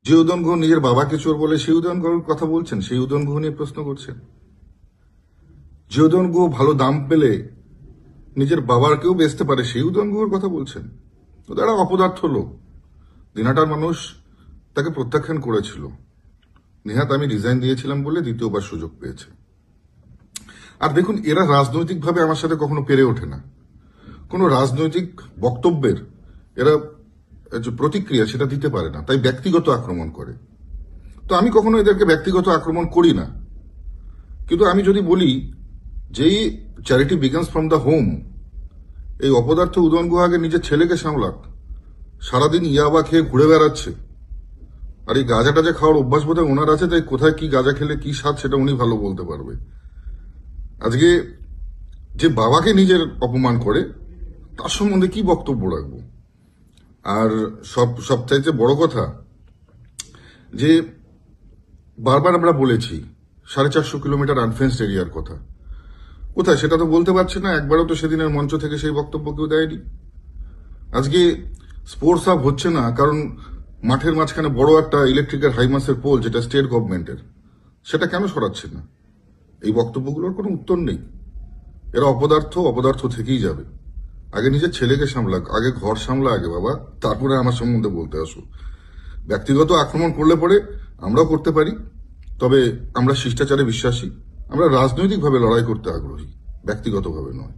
যে উদয়ন গুহ নিজের বাবাকে চোর বলে সেই উদয়ন গুহর কথা বলছেন, সেই উদয়ন গুহ নিয়ে প্রশ্ন করছেন। যে উদয়ন গুহ ভালো দাম পেলে নিজের বাবারকেও বেচতে পারে সেই উদয়ন গুহর কথা বলছেন। তো তারা অপদার্থ লোক। দিনাটার মানুষ তাকে প্রত্যাখ্যান করেছিল। নেহাত আমি রিজাইন দিয়েছিলাম বলে দ্বিতীয়বার সুযোগ পেয়েছে। আর দেখুন, এরা রাজনৈতিকভাবে আমার সাথে কখনো পেরে ওঠে না। কোনো রাজনৈতিক বক্তব্যের এরা যে প্রতিক্রিয়া সেটা দিতে পারে না, তাই ব্যক্তিগত আক্রমণ করে। তো আমি কখনো এদেরকে ব্যক্তিগত আক্রমণ করি না। কিন্তু আমি যদি বলি যেই charity begins from the home, এই অপদার্থ উদয়ন গুহ আগে নিজের ছেলেকে সামলাক, সারাদিন ইয়াবা খেয়ে ঘুরে বেড়াচ্ছে। আর এই গাঁজা টাজা খাওয়ার অভ্যাস বোধহয় ওনার আছে, তাই কোথায় কি গাঁজা খেলে কি স্বাদ সেটা উনি ভালো বলতে পারবে। আজকে যে বাবাকে নিজের অপমান করে তার সম্বন্ধে কি বক্তব্য রাখবো? আর সবচাইতে বড় কথা যে বারবার আমরা বলেছি 450 কিলোমিটার আনফেন্সড এরিয়ার কথা, কোথায় সেটা তো বলতে পারছে না। একবারও তো সেদিনের মঞ্চ থেকে সেই বক্তব্য কেউ দেয়নি। আজকে স্পোর্টস হাব হচ্ছে না কারণ মাঠের মাঝখানে বড় একটা ইলেকট্রিকের হাইমাসের পোল, যেটা স্টেট গভর্নমেন্টের, সেটা কেন সরাচ্ছে না? এই বক্তব্যগুলোর কোনো উত্তর নেই। এরা অপদার্থ থেকেই যাবে। আগে নিজের ছেলেকে সামলাক, আগে ঘর সামলা আগে বাবা, তারপরে আমার সম্বন্ধে বলতে আসো। ব্যক্তিগত আক্রমণ করলে পরে আমরাও করতে পারি, তবে আমরা শিষ্টাচারে বিশ্বাসী। আমরা রাজনৈতিকভাবে লড়াই করতে আগ্রহী, ব্যক্তিগতভাবে নয়।